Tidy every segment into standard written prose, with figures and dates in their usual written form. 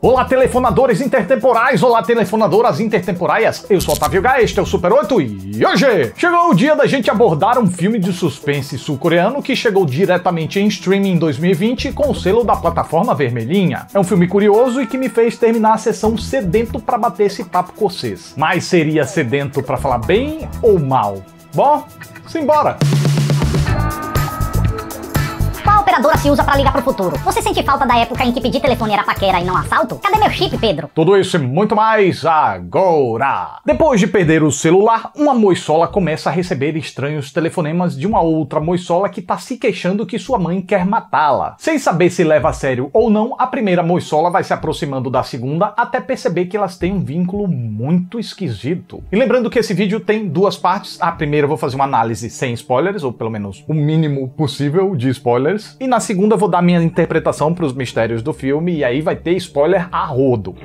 Olá, telefonadores intertemporais, olá, telefonadoras intertemporais, eu sou Otávio Gá, este é o Super 8 e hoje chegou o dia da gente abordar um filme de suspense sul-coreano que chegou diretamente em streaming em 2020 com o selo da plataforma vermelhinha. É um filme curioso e que me fez terminar a sessão sedento pra bater esse papo com vocês. Mas seria sedento pra falar bem ou mal? Bom, simbora! Qual operadora se usa pra ligar pro futuro? Você sente falta da época em que pedir telefone era paquera e não assalto? Cadê meu chip, Pedro? Tudo isso e muito mais agora! Depois de perder o celular, uma moissola começa a receber estranhos telefonemas de uma outra moissola que tá se queixando que sua mãe quer matá-la. Sem saber se leva a sério ou não, a primeira moissola vai se aproximando da segunda até perceber que elas têm um vínculo muito esquisito. E lembrando que esse vídeo tem duas partes. A primeira eu vou fazer uma análise sem spoilers, ou pelo menos o mínimo possível de spoilers. E na segunda eu vou dar minha interpretação para os mistérios do filme, e aí vai ter spoiler a rodo.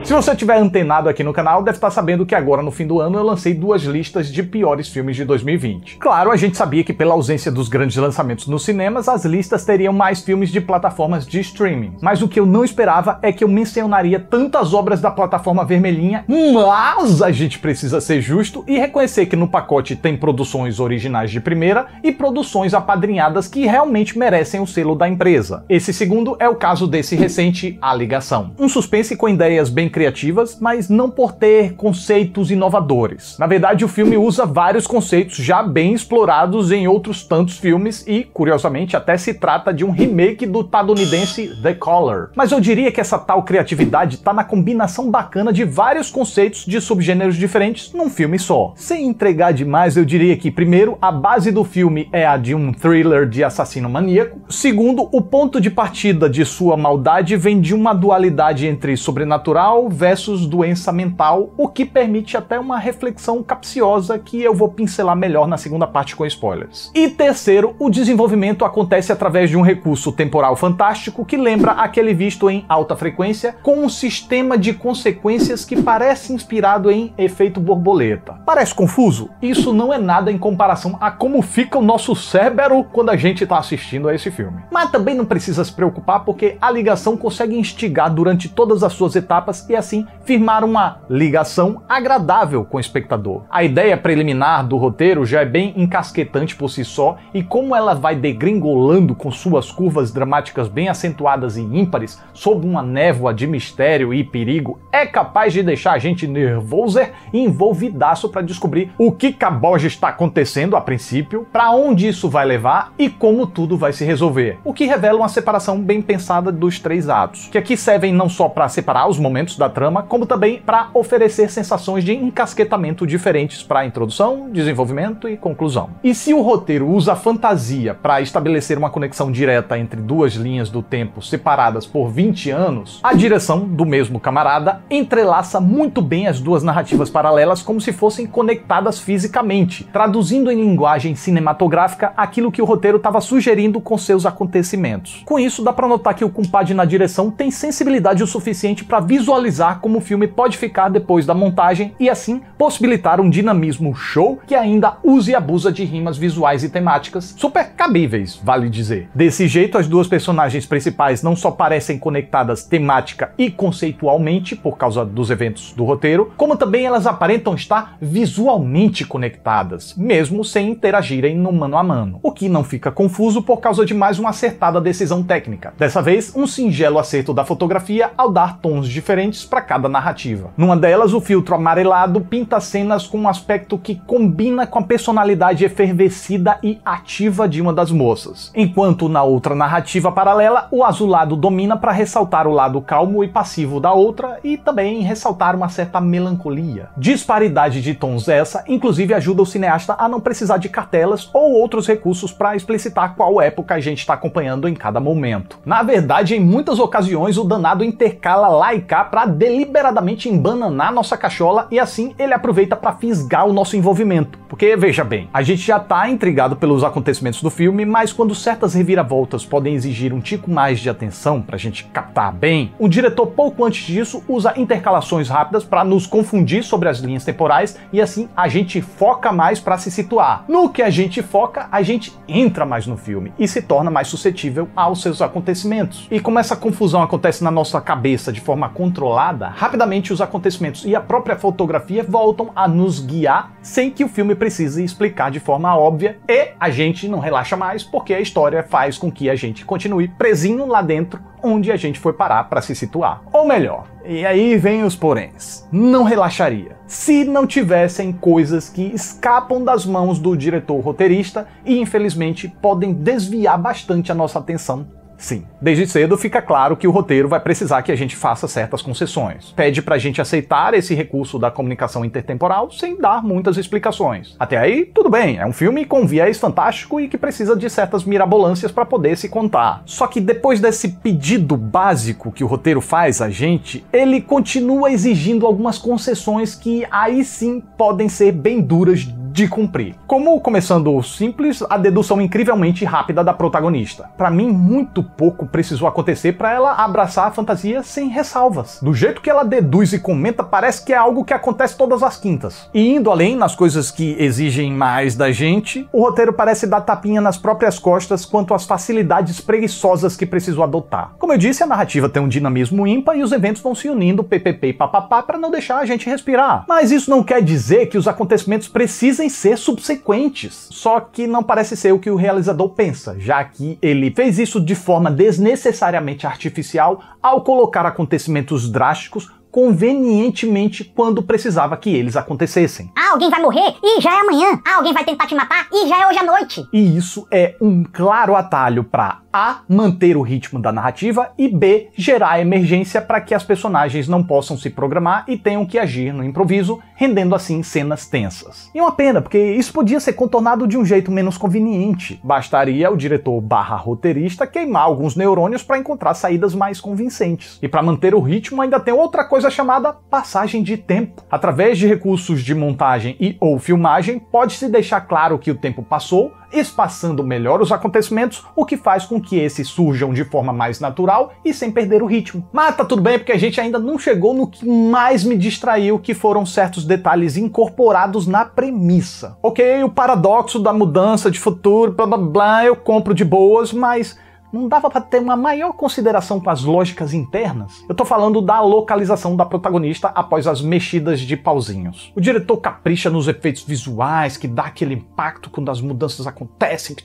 Se você estiver antenado aqui no canal, deve estar sabendo que agora no fim do ano eu lancei duas listas de piores filmes de 2020. Claro, a gente sabia que pela ausência dos grandes lançamentos nos cinemas, as listas teriam mais filmes de plataformas de streaming. Mas o que eu não esperava é que eu mencionaria tantas obras da plataforma vermelhinha, mas a gente precisa ser justo e reconhecer que no pacote tem produções originais de primeira e produções apadrinhadas que realmente merecem o selo da empresa. Esse segundo é o caso desse recente A Ligação. Um suspense com ideias bem criativas, mas não por ter conceitos inovadores. Na verdade, o filme usa vários conceitos já bem explorados em outros tantos filmes e, curiosamente, até se trata de um remake do estadunidense The Caller. Mas eu diria que essa tal criatividade tá na combinação bacana de vários conceitos de subgêneros diferentes num filme só. Sem entregar demais, eu diria que, primeiro, a base do filme é a de um thriller de assassino maníaco. Segundo, o ponto de partida de sua maldade vem de uma dualidade entre sobrenatural versus doença mental, o que permite até uma reflexão capciosa que eu vou pincelar melhor na segunda parte com spoilers. E terceiro, o desenvolvimento acontece através de um recurso temporal fantástico que lembra aquele visto em Alta Frequência, com um sistema de consequências que parece inspirado em Efeito Borboleta. Parece confuso? Isso não é nada em comparação a como fica o nosso cérebro quando a gente está assistindo a esse filme. Mas também não precisa se preocupar porque A Ligação consegue instigar durante todas as suas etapas e assim firmar uma ligação agradável com o espectador. A ideia preliminar do roteiro já é bem encasquetante por si só, e como ela vai degringolando com suas curvas dramáticas bem acentuadas e ímpares sob uma névoa de mistério e perigo, é capaz de deixar a gente nervoso e envolvidaço para descobrir o que caboja está acontecendo a princípio, para onde isso vai levar e como tudo vai se resolver. O que revela uma separação bem pensada dos três atos, que aqui servem não só para separar os momentos da trama, como também para oferecer sensações de encasquetamento diferentes para introdução, desenvolvimento e conclusão. E se o roteiro usa a fantasia para estabelecer uma conexão direta entre duas linhas do tempo separadas por 20 anos, a direção do mesmo camarada entrelaça muito bem as duas narrativas paralelas como se fossem conectadas fisicamente, traduzindo em linguagem cinematográfica aquilo que o roteiro estava sugerindo com seus acontecimentos. Com isso, dá para notar que o compadre na direção tem sensibilidade o suficiente para visualizar como o filme pode ficar depois da montagem e assim possibilitar um dinamismo show que ainda use e abusa de rimas visuais e temáticas super cabíveis, vale dizer. Desse jeito, as duas personagens principais não só parecem conectadas temática e conceitualmente por causa dos eventos do roteiro, como também elas aparentam estar visualmente conectadas, mesmo sem interagirem no mano a mano. O que não fica confuso por causa de mais uma acertada decisão técnica. Dessa vez, um singelo acerto da fotografia ao dar tons diferentes para cada narrativa. Numa delas, o filtro amarelado pinta cenas com um aspecto que combina com a personalidade efervescida e ativa de uma das moças, enquanto na outra narrativa paralela, o azulado domina para ressaltar o lado calmo e passivo da outra e também ressaltar uma certa melancolia. Disparidade de tons essa, inclusive, ajuda o cineasta a não precisar de cartelas ou outros recursos para explicitar qual época a gente está acompanhando em cada momento. Na verdade, em muitas ocasiões, o danado intercala lá e cá para deliberadamente embananar nossa cachola e assim ele aproveita para fisgar o nosso envolvimento. Porque, veja bem, a gente já tá intrigado pelos acontecimentos do filme, mas quando certas reviravoltas podem exigir um tico mais de atenção pra gente captar bem, o diretor pouco antes disso usa intercalações rápidas pra nos confundir sobre as linhas temporais e assim a gente foca mais pra se situar. No que a gente foca, a gente entra mais no filme e se torna mais suscetível aos seus acontecimentos. E como essa confusão acontece na nossa cabeça de forma controlada, rapidamente os acontecimentos e a própria fotografia voltam a nos guiar sem que o filme precise explicar de forma óbvia e a gente não relaxa mais porque a história faz com que a gente continue presinho lá dentro onde a gente foi parar para se situar. Ou melhor, e aí vem os poréns, não relaxaria se não tivessem coisas que escapam das mãos do diretor roteirista e infelizmente podem desviar bastante a nossa atenção. Sim, desde cedo fica claro que o roteiro vai precisar que a gente faça certas concessões. Pede pra gente aceitar esse recurso da comunicação intertemporal sem dar muitas explicações. Até aí, tudo bem, é um filme com viés fantástico e que precisa de certas mirabolâncias pra poder se contar. Só que depois desse pedido básico que o roteiro faz a gente, ele continua exigindo algumas concessões que aí sim podem ser bem duras de cumprir. Como, começando simples, a dedução incrivelmente rápida da protagonista. Pra mim, muito pouco precisou acontecer pra ela abraçar a fantasia sem ressalvas. Do jeito que ela deduz e comenta, parece que é algo que acontece todas as quintas. E indo além nas coisas que exigem mais da gente, o roteiro parece dar tapinha nas próprias costas quanto às facilidades preguiçosas que precisou adotar. Como eu disse, a narrativa tem um dinamismo ímpar e os eventos vão se unindo ppp e papapá pra não deixar a gente respirar. Mas isso não quer dizer que os acontecimentos precisem ser subsequentes. Só que não parece ser o que o realizador pensa, já que ele fez isso de forma desnecessariamente artificial ao colocar acontecimentos drásticos convenientemente quando precisava que eles acontecessem. Ah, alguém vai morrer? Ih, já é amanhã. Ah, alguém vai tentar te matar? Ih, já é hoje à noite. E isso é um claro atalho para A, manter o ritmo da narrativa e B, gerar emergência para que as personagens não possam se programar e tenham que agir no improviso, rendendo assim cenas tensas. E uma pena, porque isso podia ser contornado de um jeito menos conveniente. Bastaria o diretor/roteirista queimar alguns neurônios para encontrar saídas mais convincentes. E para manter o ritmo ainda tem outra coisa chamada passagem de tempo. Através de recursos de montagem e ou filmagem, pode-se deixar claro que o tempo passou, espaçando melhor os acontecimentos, o que faz com que esses surjam de forma mais natural e sem perder o ritmo. Mas tá tudo bem, porque a gente ainda não chegou no que mais me distraiu, que foram certos detalhes incorporados na premissa. Ok, o paradoxo da mudança de futuro, blá blá blá, eu compro de boas, mas não dava pra ter uma maior consideração com as lógicas internas? Eu tô falando da localização da protagonista após as mexidas de pauzinhos. O diretor capricha nos efeitos visuais, que dá aquele impacto quando as mudanças acontecem,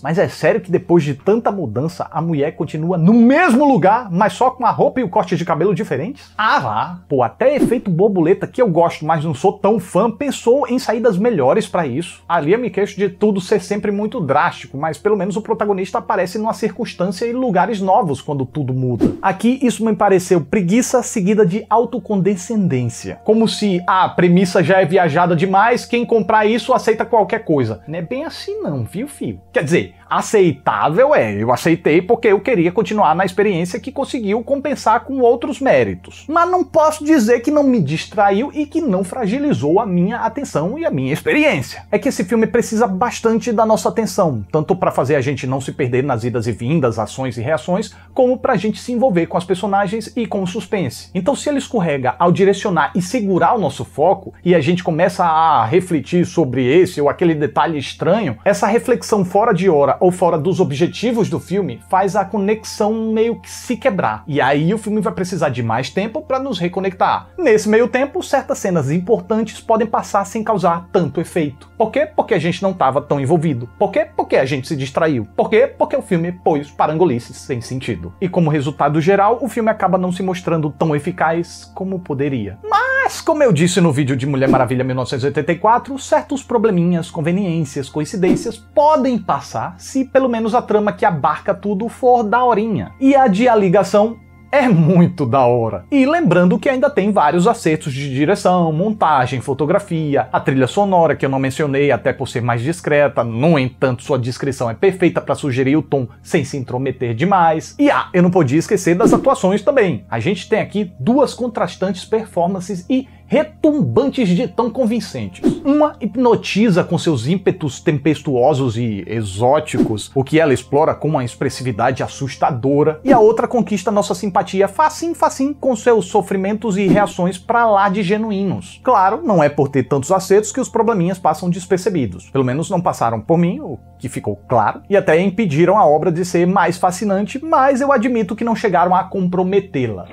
mas é sério que depois de tanta mudança, a mulher continua no mesmo lugar, mas só com a roupa e o corte de cabelo diferentes? Ah, vá! Pô, até efeito borboleta, que eu gosto, mas não sou tão fã, pensou em saídas melhores pra isso. Ali eu me queixo de tudo ser sempre muito drástico, mas pelo menos o protagonista aparece numa circunstância e lugares novos quando tudo muda. Aqui isso me pareceu preguiça seguida de autocondescendência. Como se a premissa já é viajada demais, quem comprar isso aceita qualquer coisa. Não é bem assim não, viu, filho? Quer dizer, aceitável é, eu aceitei porque eu queria continuar na experiência que conseguiu compensar com outros méritos. Mas não posso dizer que não me distraiu e que não fragilizou a minha atenção e a minha experiência. É que esse filme precisa bastante da nossa atenção, tanto para fazer a gente não se perder nas idas e vindas, ações e reações, como pra gente se envolver com as personagens e com o suspense. Então se ele escorrega ao direcionar e segurar o nosso foco, e a gente começa a refletir sobre esse ou aquele detalhe estranho, essa reflexão fora de hora ou fora dos objetivos do filme faz a conexão meio que se quebrar. E aí o filme vai precisar de mais tempo pra nos reconectar. Nesse meio tempo, certas cenas importantes podem passar sem causar tanto efeito. Por quê? Porque a gente não estava tão envolvido. Por quê? Porque a gente se distraiu. Por quê? Porque o filme pôs parangolices sem sentido. E como resultado geral, o filme acaba não se mostrando tão eficaz como poderia. Mas, como eu disse no vídeo de Mulher Maravilha 1984, certos probleminhas, conveniências, coincidências podem passar se pelo menos a trama que abarca tudo for daorinha. E a de A Ligação é muito da hora. E lembrando que ainda tem vários acertos de direção, montagem, fotografia, a trilha sonora que eu não mencionei até por ser mais discreta, no entanto sua descrição é perfeita para sugerir o tom sem se intrometer demais. E eu não podia esquecer das atuações também. A gente tem aqui duas contrastantes performances e retumbantes de tão convincentes. Uma hipnotiza com seus ímpetos tempestuosos e exóticos, o que ela explora com uma expressividade assustadora, e a outra conquista nossa simpatia facinho com seus sofrimentos e reações pra lá de genuínos. Claro, não é por ter tantos acertos que os probleminhas passam despercebidos. Pelo menos não passaram por mim, o que ficou claro, e até impediram a obra de ser mais fascinante, mas eu admito que não chegaram a comprometê-la.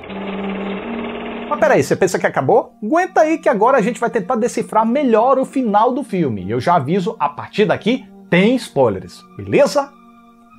Mas peraí, você pensa que acabou? Aguenta aí que agora a gente vai tentar decifrar melhor o final do filme. Eu já aviso, a partir daqui tem spoilers, beleza?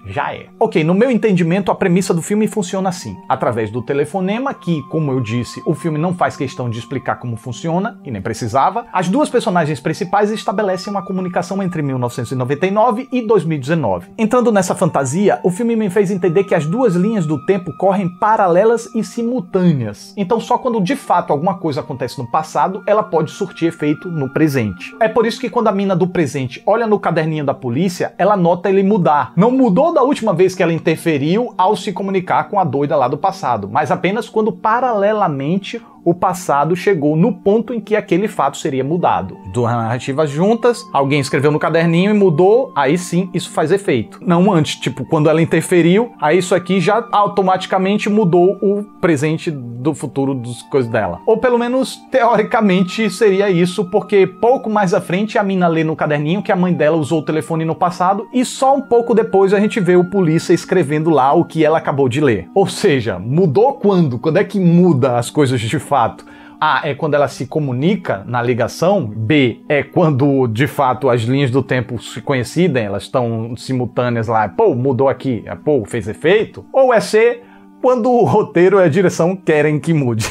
Já é. Ok, no meu entendimento, a premissa do filme funciona assim. Através do telefonema, que, como eu disse, o filme não faz questão de explicar como funciona, e nem precisava, as duas personagens principais estabelecem uma comunicação entre 1999 e 2019. Entrando nessa fantasia, o filme me fez entender que as duas linhas do tempo correm paralelas e simultâneas. Então só quando de fato alguma coisa acontece no passado, ela pode surtir efeito no presente. É por isso que quando a mina do presente olha no caderninho da polícia, ela nota ele mudar. Não mudou da última vez que ela interferiu ao se comunicar com a doida lá do passado, mas apenas quando paralelamente o passado chegou no ponto em que aquele fato seria mudado. Duas narrativas juntas, alguém escreveu no caderninho e mudou, aí sim isso faz efeito. Não antes, tipo, quando ela interferiu, aí isso aqui já automaticamente mudou o presente do futuro das coisas dela. Ou pelo menos, teoricamente, seria isso, porque pouco mais à frente a mina lê no caderninho que a mãe dela usou o telefone no passado e só um pouco depois a gente vê o polícia escrevendo lá o que ela acabou de ler. Ou seja, mudou quando? Quando é que muda as coisas de fato? A é quando ela se comunica na ligação, B é quando de fato as linhas do tempo se coincidem, elas estão simultâneas lá, pô, mudou aqui, pô, fez efeito, ou é C, quando o roteiro e a direção querem que mude,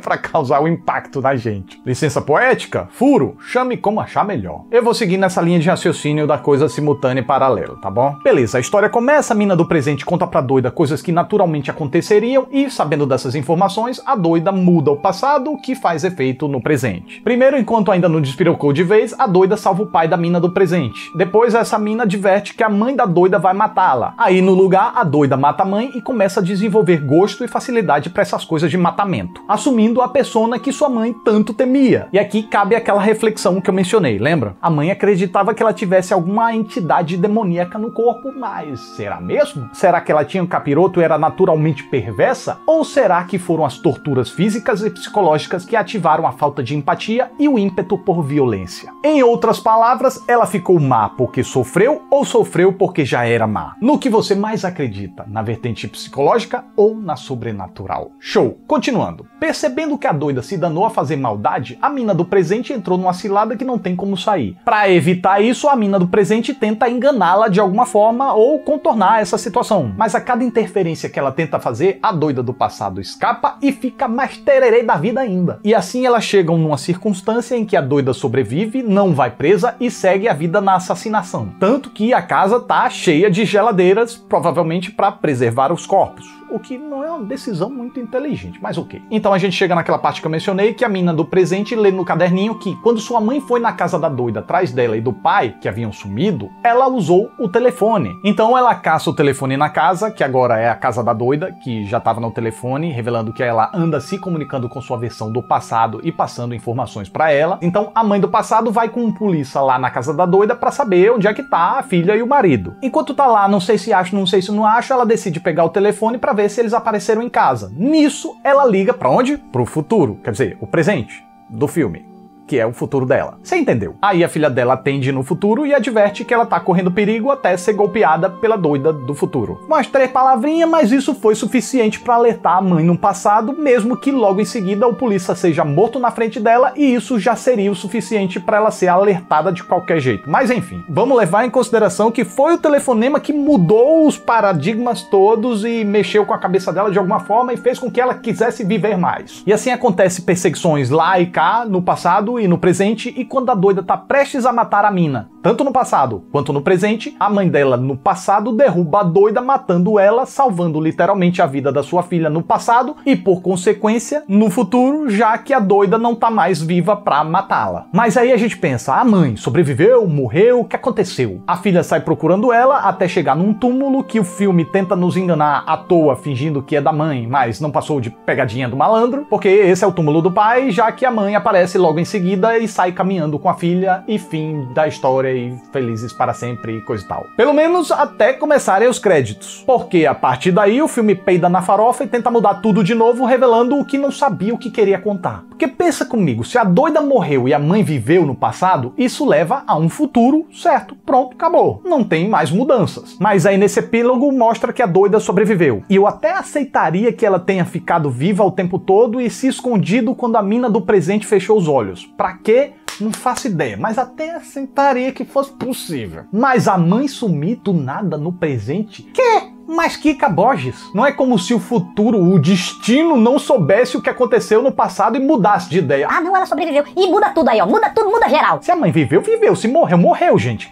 para causar o impacto na gente. Licença poética? Furo? Chame como achar melhor. Eu vou seguir nessa linha de raciocínio da coisa simultânea e paralela, tá bom? Beleza, a história começa, a mina do presente conta pra doida coisas que naturalmente aconteceriam e, sabendo dessas informações, a doida muda o passado, o que faz efeito no presente. Primeiro, enquanto ainda não despirocou de vez, a doida salva o pai da mina do presente. Depois, essa mina adverte que a mãe da doida vai matá-la. Aí, no lugar, a doida mata a mãe e começa a desenvolver gosto e facilidade para essas coisas de matamento, assumindo a persona que sua mãe tanto temia. E aqui cabe aquela reflexão que eu mencionei, lembra? A mãe acreditava que ela tivesse alguma entidade demoníaca no corpo, mas será mesmo? Será que ela tinha um capiroto e era naturalmente perversa? Ou será que foram as torturas físicas e psicológicas que ativaram a falta de empatia e o ímpeto por violência? Em outras palavras, ela ficou má porque sofreu ou sofreu porque já era má? No que você mais acredita? Na vertente psicológica ou na sobrenatural? Show! Continuando. Percebendo que a doida se danou a fazer maldade, a mina do presente entrou numa cilada que não tem como sair. Para evitar isso, a mina do presente tenta enganá-la de alguma forma ou contornar essa situação. Mas a cada interferência que ela tenta fazer, a doida do passado escapa e fica mais tererê da vida ainda. E assim elas chegam numa circunstância em que a doida sobrevive, não vai presa e segue a vida na assassinação. Tanto que a casa tá cheia de geladeiras, provavelmente para preservar os corpos. O que não é uma decisão muito inteligente, mas ok. Então a gente chega naquela parte que eu mencionei, que a mina do presente lê no caderninho que, quando sua mãe foi na casa da doida atrás dela e do pai, que haviam sumido, ela usou o telefone. Então ela caça o telefone na casa, que agora é a casa da doida, que já estava no telefone, revelando que ela anda se comunicando com sua versão do passado e passando informações pra ela. Então a mãe do passado vai com um polícia lá na casa da doida pra saber onde é que tá a filha e o marido. Enquanto tá lá, não sei se acha, não sei se não acha, ela decide pegar o telefone pra ver se eles apareceram em casa. Nisso, ela liga pra onde? Pro futuro, quer dizer, o presente do filme, que é o futuro dela. Você entendeu? Aí a filha dela atende no futuro e adverte que ela tá correndo perigo até ser golpeada pela doida do futuro. Umas 3 palavrinhas, mas isso foi suficiente pra alertar a mãe no passado, mesmo que logo em seguida o polícia seja morto na frente dela e isso já seria o suficiente pra ela ser alertada de qualquer jeito. Mas enfim, vamos levar em consideração que foi o telefonema que mudou os paradigmas todos e mexeu com a cabeça dela de alguma forma e fez com que ela quisesse viver mais. E assim acontece perseguições lá e cá no passado passado e no presente, e quando a doida tá prestes a matar a mina, tanto no passado quanto no presente, a mãe dela no passado derruba a doida, matando ela, salvando literalmente a vida da sua filha no passado e, por consequência, no futuro, já que a doida não tá mais viva pra matá-la. Mas aí a gente pensa, a mãe sobreviveu, morreu, o que aconteceu? A filha sai procurando ela até chegar num túmulo que o filme tenta nos enganar à toa, fingindo que é da mãe, mas não passou de pegadinha do malandro, porque esse é o túmulo do pai, já que a mãe aparece logo em seguida e sai caminhando com a filha, e fim da história, e felizes para sempre e coisa e tal. Pelo menos até começarem os créditos, porque a partir daí o filme peida na farofa e tenta mudar tudo de novo, revelando o que não sabia o que queria contar. Porque pensa comigo, se a doida morreu e a mãe viveu no passado, isso leva a um futuro, certo? Pronto, acabou. Não tem mais mudanças. Mas aí nesse epílogo mostra que a doida sobreviveu. E eu até aceitaria que ela tenha ficado viva o tempo todo e se escondido quando a mina do presente fechou os olhos. Pra quê? Não faço ideia, mas até aceitaria que fosse possível. Mas a mãe sumir do nada no presente? Que? Mas Kika Borges, não é como se o futuro, o destino, não soubesse o que aconteceu no passado e mudasse de ideia. Ah, não, ela sobreviveu. E muda tudo aí, ó. Muda tudo, muda geral. Se a mãe viveu, viveu. Se morreu, morreu, gente.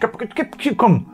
Como?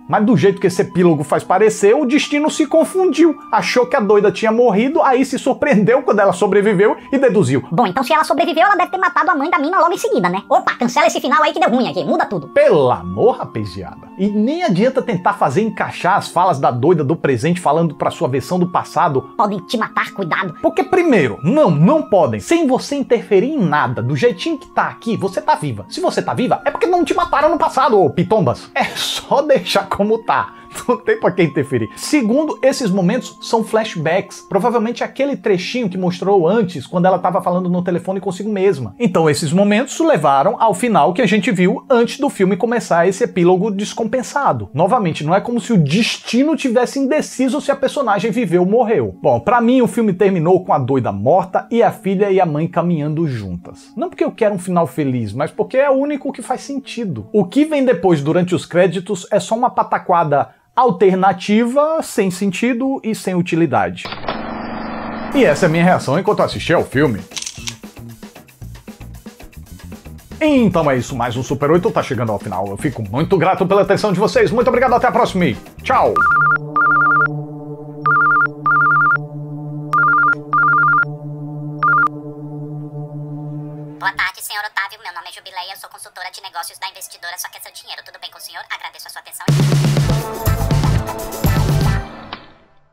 Mas do jeito que esse epílogo faz parecer, o destino se confundiu. Achou que a doida tinha morrido, aí se surpreendeu quando ela sobreviveu e deduziu. Bom, então se ela sobreviveu, ela deve ter matado a mãe da mina logo em seguida, né? Opa, cancela esse final aí que deu ruim aqui, muda tudo. Pelo amor, rapaziada. E nem adianta tentar fazer encaixar as falas da doida do presente falando pra sua versão do passado. Podem te matar, cuidado. Porque primeiro, não podem. Sem você interferir em nada, do jeitinho que tá aqui, você tá viva. Se você tá viva, é porque não te mataram no passado, ô pitombas. É só deixar como tá. Não tem pra que interferir. Segundo, esses momentos são flashbacks. Provavelmente aquele trechinho que mostrou antes, quando ela tava falando no telefone consigo mesma. Então esses momentos levaram ao final que a gente viu antes do filme começar, esse epílogo descompensado. Novamente, não é como se o destino tivesse indeciso se a personagem viveu ou morreu. Bom, pra mim o filme terminou com a doida morta e a filha e a mãe caminhando juntas. Não porque eu quero um final feliz, mas porque é o único que faz sentido. O que vem depois durante os créditos é só uma pataquada alternativa, sem sentido e sem utilidade. E essa é a minha reação enquanto assisti ao filme. Então é isso, mais um Super 8 tá chegando ao final. Eu fico muito grato pela atenção de vocês. Muito obrigado, até a próxima e tchau! Boa tarde, senhor Otávio. Meu nome é Jubileia, eu sou consultora de negócios da investidora Só Quer Seu Dinheiro. Tudo bem com o senhor? Agradeço a sua atenção.